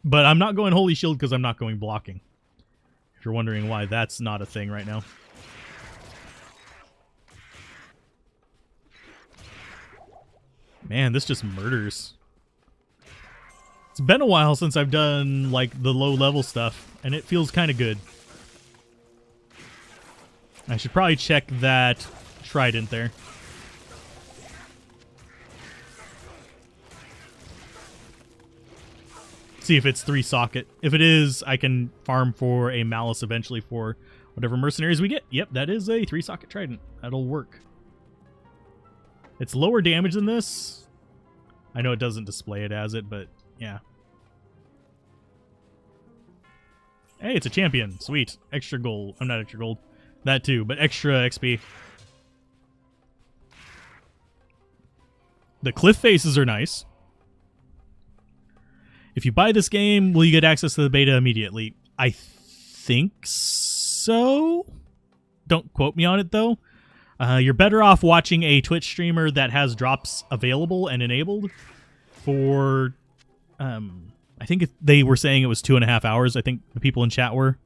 But I'm not going Holy Shield because I'm not going blocking. If you're wondering why that's not a thing right now. Man, this just murders. It's been a while since I've done, like, the low-level stuff, and it feels kind of good. I should probably check that trident there. See if it's 3-socket. If it is, I can farm for a Malice eventually for whatever mercenaries we get. Yep, that is a 3-socket trident. That'll work. It's lower damage than this. I know it doesn't display it as it, but yeah. Hey, it's a champion. Sweet. Extra gold. I'm not extra gold. That too, but extra XP. The cliff faces are nice. If you buy this game, will you get access to the beta immediately? I think so. Don't quote me on it, though. You're better off watching a Twitch streamer that has drops available and enabled for, I think they were saying it was 2.5 hours. I think the people in chat were.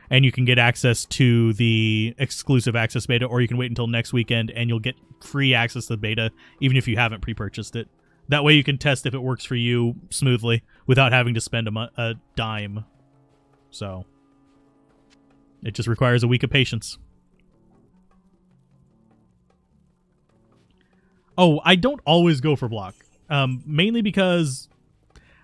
And you can get access to the exclusive access beta, or you can wait until next weekend and you'll get free access to the beta, even if you haven't pre-purchased it. That way you can test if it works for you smoothly without having to spend a dime. So, it just requires a week of patience. Oh, I don't always go for block. Mainly because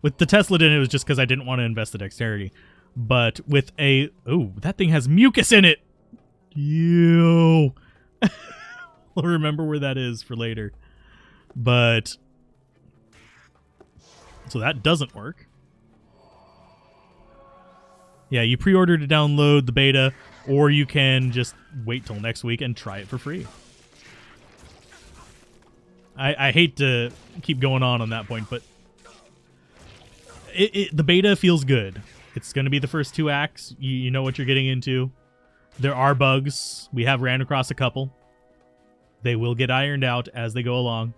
with the Tesla in it was just because I didn't want to invest the dexterity. But with a... Oh, that thing has mucus in it! Ew. We'll remember where that is for later. But... So that doesn't work. Yeah, you pre-order to download the beta, or you can just wait till next week and try it for free. I hate to keep going on that point, but the beta feels good. It's going to be the first 2 acts. You know what you're getting into. There are bugs. We have ran across a couple. They will get ironed out as they go along.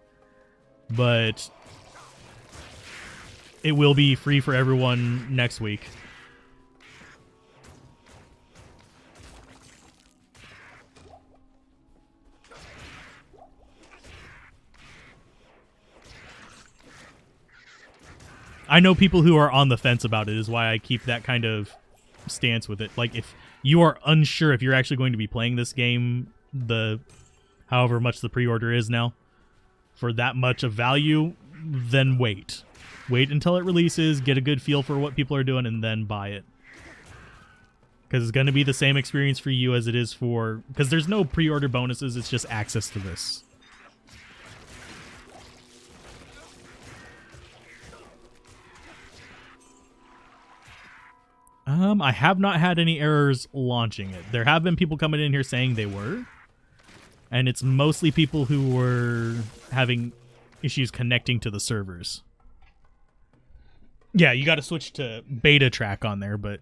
But it will be free for everyone next week. I know people who are on the fence about it, is why I keep that kind of stance with it. Like, if you are unsure if you're actually going to be playing this game, however much the pre-order is now, for that much of value, then wait. Wait until it releases, get a good feel for what people are doing, and then buy it. Because it's going to be the same experience for you as it is for... Because there's no pre-order bonuses, it's just access to this. I have not had any errors launching it. There have been people coming in here saying they were. And it's mostly people who were having issues connecting to the servers. Yeah, you got to switch to beta track on there, but...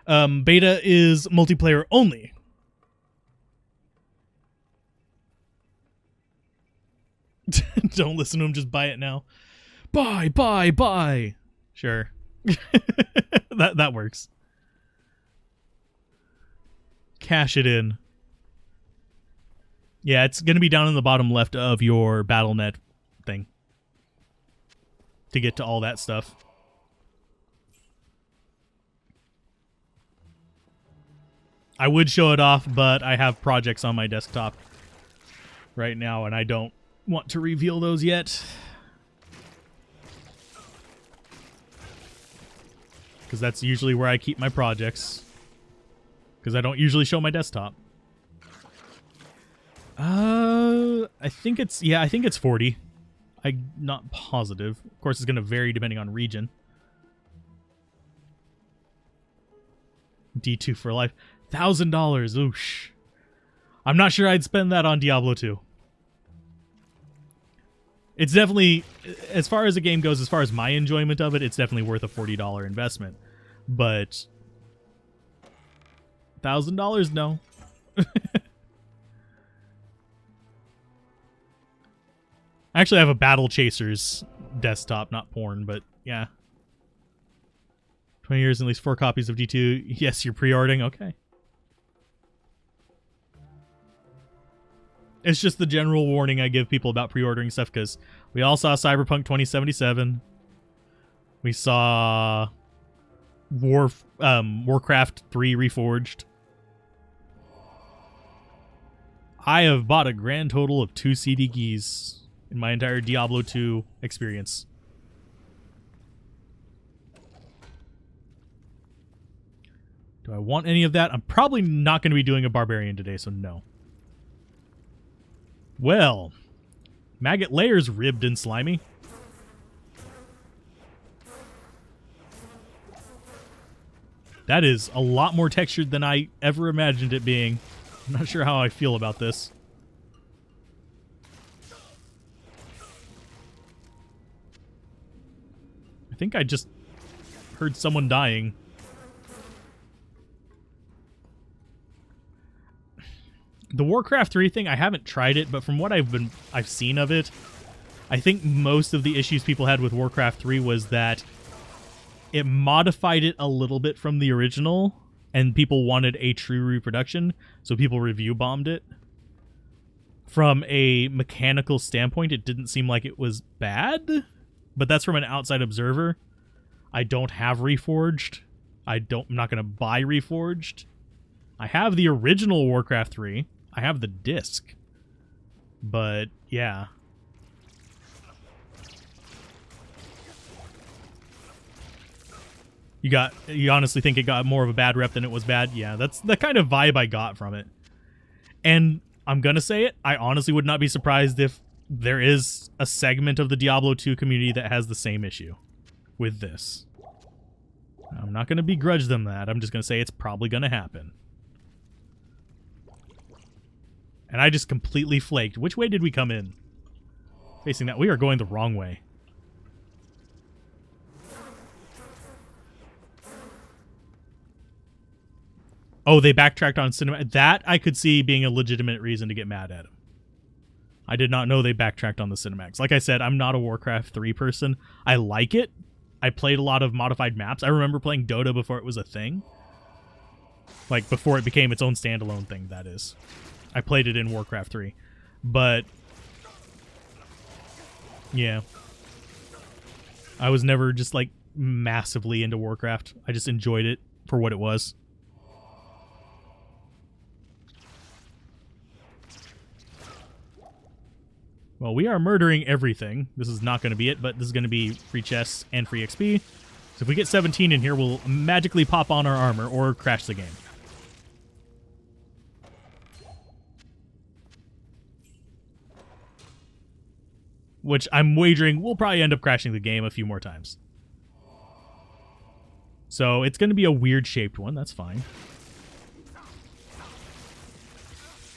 beta is multiplayer only. Don't listen to him, just buy it now. Buy! Sure. that works. Cash it in. Yeah, it's going to be down in the bottom left of your BattleNet thing to get to all that stuff. I would show it off, but I have projects on my desktop right now, and I don't want to reveal those yet. Because that's usually where I keep my projects. Because I don't usually show my desktop. I think it's 40. I'm not positive. Of course, it's going to vary depending on region. D2 for life. $1,000. Oosh. I'm not sure I'd spend that on Diablo 2. It's definitely, as far as the game goes, as far as my enjoyment of it, it's definitely worth a $40 investment. But $1,000, no. I actually have a Battle Chasers desktop, not porn, but yeah. 20 years and at least 4 copies of D2. Yes, you're pre-ordering. Okay. It's just the general warning I give people about pre-ordering stuff, because we all saw Cyberpunk 2077. We saw Warcraft 3 Reforged. I have bought a grand total of 2 CD keys in my entire Diablo 2 experience. Do I want any of that? I'm probably not going to be doing a barbarian today, so no. Well, maggot layers ribbed and slimy. That is a lot more textured than I ever imagined it being. I'm not sure how I feel about this. I think I just heard someone dying. The Warcraft 3 thing, I haven't tried it, but from what I've seen of it, I think most of the issues people had with Warcraft 3 was that it modified it a little bit from the original, and people wanted a true reproduction, so people review bombed it. From a mechanical standpoint, it didn't seem like it was bad, but that's from an outside observer. I don't have Reforged. I'm not going to buy Reforged. I have the original Warcraft 3. I have the disc. But, yeah. You honestly think it got more of a bad rep than it was bad? Yeah, that's the kind of vibe I got from it. And I'm gonna say it, I honestly would not be surprised if there is a segment of the Diablo 2 community that has the same issue with this. I'm not gonna begrudge them that. I'm just gonna say it's probably gonna happen. And I just completely flaked. Which way did we come in? Facing that, we are going the wrong way. Oh, they backtracked on cinema. That I could see being a legitimate reason to get mad at him. I did not know they backtracked on the cinematics. Like I said, I'm not a Warcraft 3 person. I like it. I played a lot of modified maps. I remember playing Dota before it was a thing. Like, before it became its own standalone thing, that is. I played it in Warcraft 3. But, yeah. I was never just, like, massively into Warcraft. I just enjoyed it for what it was. Well, we are murdering everything. This is not going to be it, but this is going to be free chests and free XP. So if we get 17 in here, we'll magically pop on our armor or crash the game. Which I'm wagering we'll probably end up crashing the game a few more times. So it's going to be a weird shaped one. That's fine.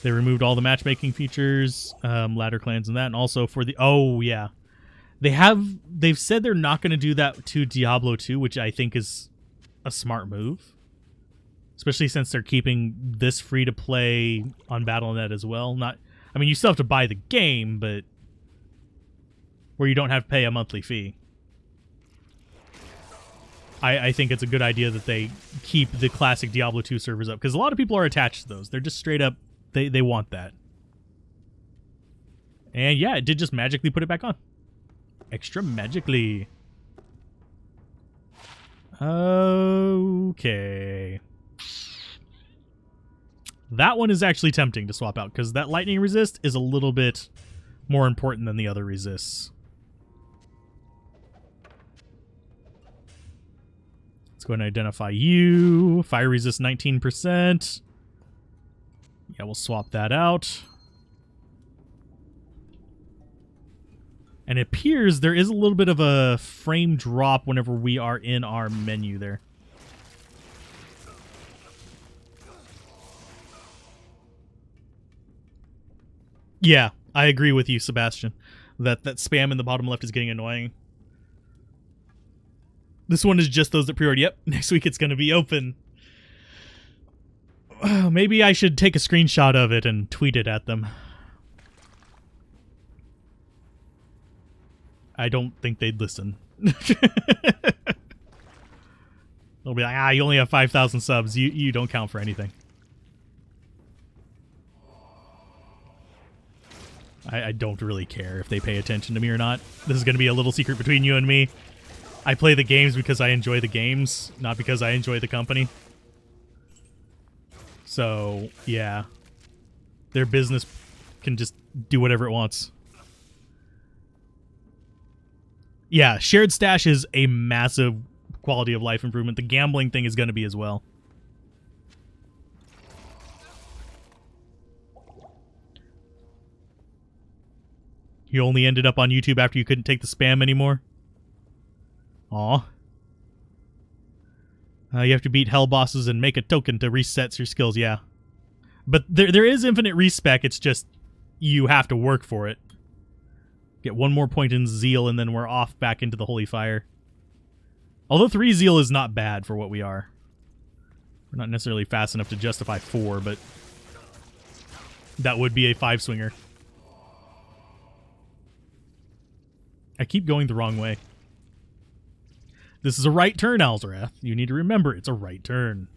They removed all the matchmaking features, ladder clans and that, and also for the... Oh, yeah. They've said they're not going to do that to Diablo 2, which I think is a smart move. Especially since they're keeping this free to play on Battle.net as well. I mean, you still have to buy the game, but where you don't have to pay a monthly fee. I think it's a good idea that they keep the classic Diablo 2 servers up, because a lot of people are attached to those. They're just straight up, they want that. And yeah, it did just magically put it back on. Extra magically. Okay. That one is actually tempting to swap out, because that lightning resist is a little bit more important than the other resists. Let's go ahead and identify you. Fire resist 19%. Yeah, we'll swap that out. And it appears there is a little bit of a frame drop whenever we are in our menu there. Yeah, I agree with you, Sebastian. That spam in the bottom left is getting annoying. This one is just those that pre-ordered. Yep, next week it's going to be open. Maybe I should take a screenshot of it and tweet it at them. I don't think they'd listen. They'll be like, you only have 5,000 subs. You don't count for anything. I don't really care if they pay attention to me or not. This is going to be a little secret between you and me. I play the games because I enjoy the games, not because I enjoy the company. So, yeah. Their business can just do whatever it wants. Yeah, shared stash is a massive quality of life improvement. The gambling thing is going to be as well. You only ended up on YouTube after you couldn't take the spam anymore? Aw. You have to beat hell bosses and make a token to reset your skills, yeah. But there is infinite respec, it's just you have to work for it. Get one more point in zeal and then we're off back into the holy fire. Although 3 zeal is not bad for what we are. We're not necessarily fast enough to justify 4, but that would be a 5-swinger. I keep going the wrong way. This is a right turn, Alzarath. You need to remember it's a right turn.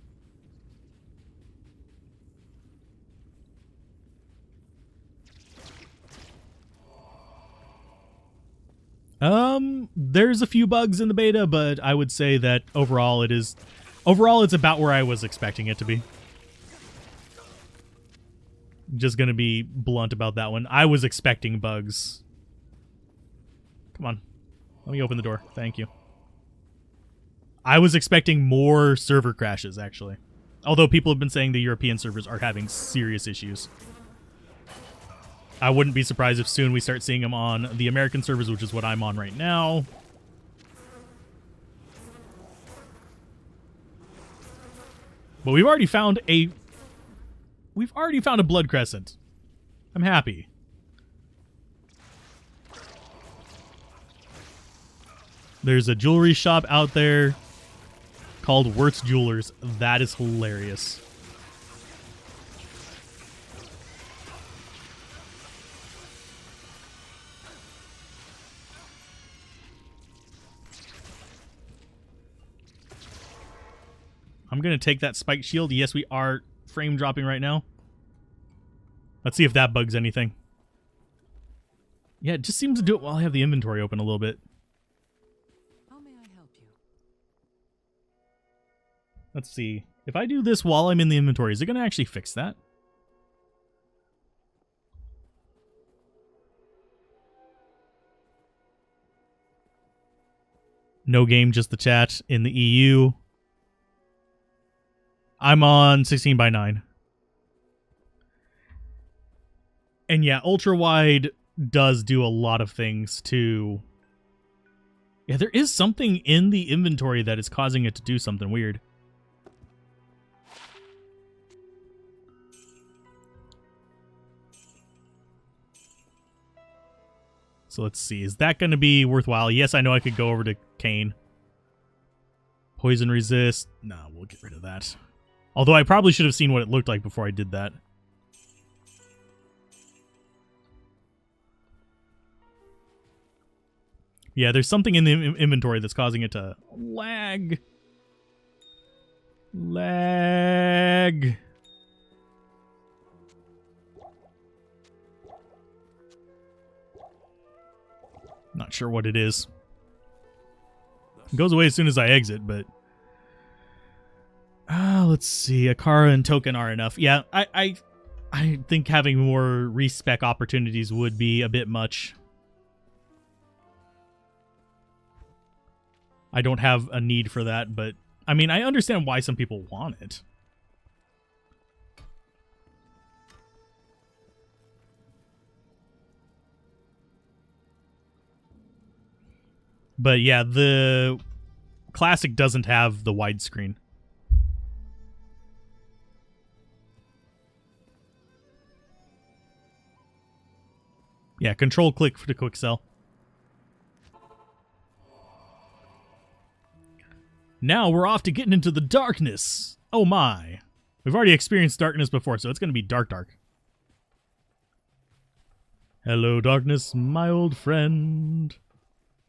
There's a few bugs in the beta, but I would say that overall it's about where I was expecting it to be. Just gonna be blunt about that one. I was expecting bugs. Come on. Let me open the door. Thank you. I was expecting more server crashes, actually. Although people have been saying the European servers are having serious issues. I wouldn't be surprised if soon we start seeing them on the American servers, which is what I'm on right now. But we've already found a blood crescent. I'm happy. There's a jewelry shop out there called Wirtz Jewelers. That is hilarious. I'm going to take that spiked shield. Yes, we are frame dropping right now. Let's see if that bugs anything. Yeah, it just seems to do it while I have the inventory open a little bit. How may I help you? Let's see. If I do this while I'm in the inventory, is it going to actually fix that? No game, just the chat in the EU. I'm on 16:9. And yeah, ultra wide does do a lot of things to... Yeah, there is something in the inventory that is causing it to do something weird. So let's see. Is that going to be worthwhile? Yes, I know I could go over to Kane. Poison resist. No, we'll get rid of that. Although I probably should have seen what it looked like before I did that. Yeah, there's something in the inventory that's causing it to lag. Lag. Not sure what it is. It goes away as soon as I exit, but... let's see. Akara and Token are enough. Yeah, I think having more respec opportunities would be a bit much. I don't have a need for that, but... I mean, I understand why some people want it. But yeah, the Classic doesn't have the widescreen. Yeah, control click for the quick sell. Now we're off to getting into the darkness. Oh my. We've already experienced darkness before, so it's going to be dark. Hello, darkness, my old friend.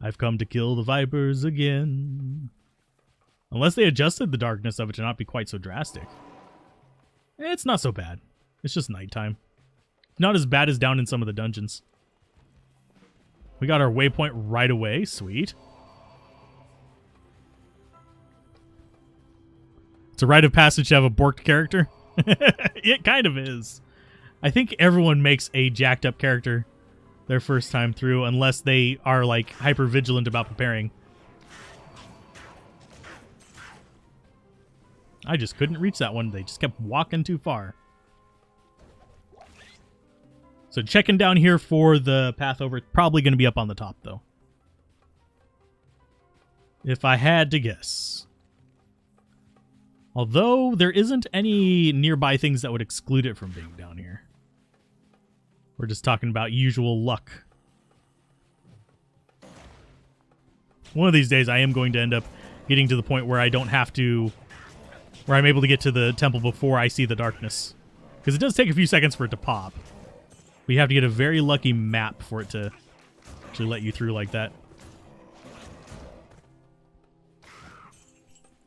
I've come to kill the vipers again. Unless they adjusted the darkness of it to not be quite so drastic. It's not so bad. It's just nighttime. Not as bad as down in some of the dungeons. We got our waypoint right away. Sweet. It's a rite of passage to have a borked character. It kind of is. I think everyone makes a jacked up character their first time through, unless they are like hyper vigilant about preparing. I just couldn't reach that one. They just kept walking too far. So checking down here for the path over. It's probably going to be up on the top, though. If I had to guess. Although there isn't any nearby things that would exclude it from being down here. We're just talking about usual luck. One of these days I am going to end up getting to the point where I don't have to... where I'm able to get to the temple before I see the darkness. Because it does take a few seconds for it to pop. We have to get a very lucky map for it to actually let you through like that.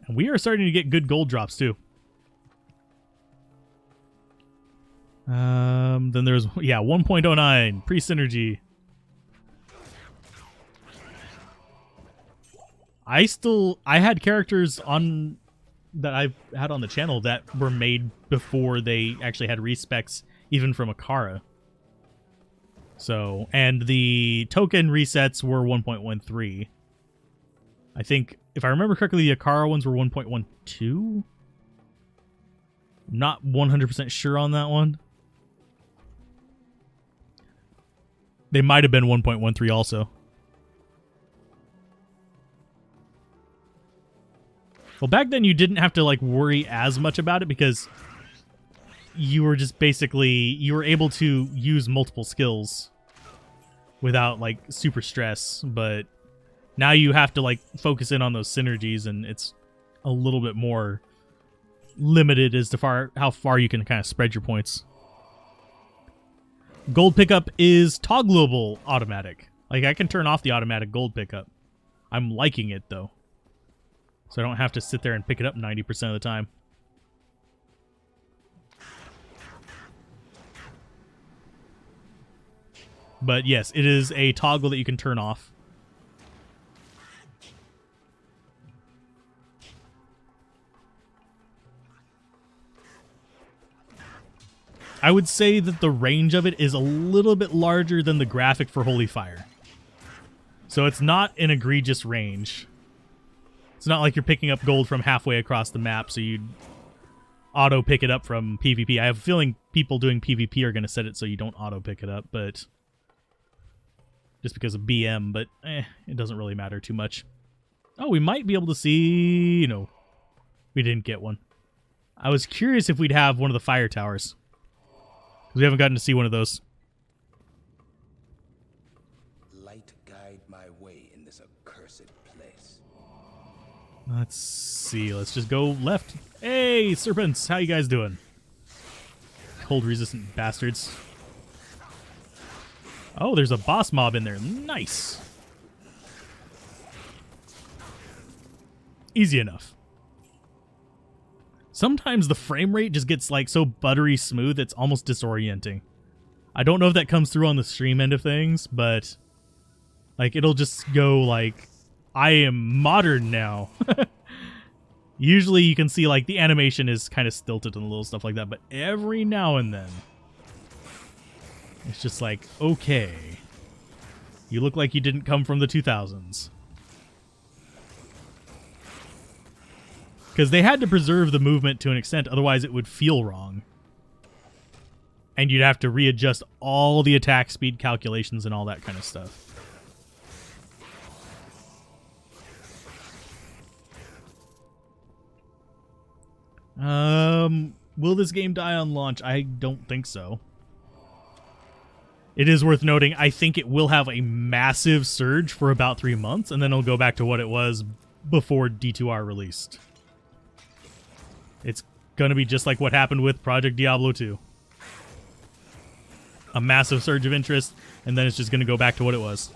And we are starting to get good gold drops, too. Then there's, yeah, 1.09, pre-synergy. I had characters on that I've had on the channel that were made before they actually had respecs, even from Akara. So, and the token resets were 1.13. I think, if I remember correctly, the Akara ones were 1.12. Not 100% sure on that one. They might have been 1.13 also. Well, back then you didn't have to like worry as much about it because you were just basically, you were able to use multiple skills without like super stress, but now you have to like focus in on those synergies, and it's a little bit more limited as to how far you can kind of spread your points. Gold pickup is toggleable automatic. Like, I can turn off the automatic gold pickup. I'm liking it, though. So I don't have to sit there and pick it up 90% of the time. But yes, it is a toggle that you can turn off. I would say that the range of it is a little bit larger than the graphic for Holy Fire. So it's not an egregious range. It's not like you're picking up gold from halfway across the map, so you'd auto pick it up from PvP. I have a feeling people doing PvP are going to set it so you don't auto pick it up, but just because of BM, but it doesn't really matter too much. Oh, we might be able to see... No, we didn't get one. I was curious if we'd have one of the fire towers. We haven't gotten to see one of those. Light guide my way in this accursed place. Let's see. Let's just go left. Hey, serpents! How you guys doing? Cold-resistant bastards. Oh, there's a boss mob in there. Nice. Easy enough. Sometimes the frame rate just gets like so buttery smooth it's almost disorienting. I don't know if that comes through on the stream end of things, but like it'll just go like, I am modern now. Usually you can see like the animation is kind of stilted and little stuff like that, but every now and then it's just like, okay, you look like you didn't come from the 2000s. Because they had to preserve the movement to an extent, otherwise it would feel wrong. And you'd have to readjust all the attack speed calculations and all that kind of stuff. Will this game die on launch? I don't think so. It is worth noting, I think it will have a massive surge for about 3 months, and then it'll go back to what it was before D2R released. It's going to be just like what happened with Project Diablo 2. A massive surge of interest, and then it's just going to go back to what it was.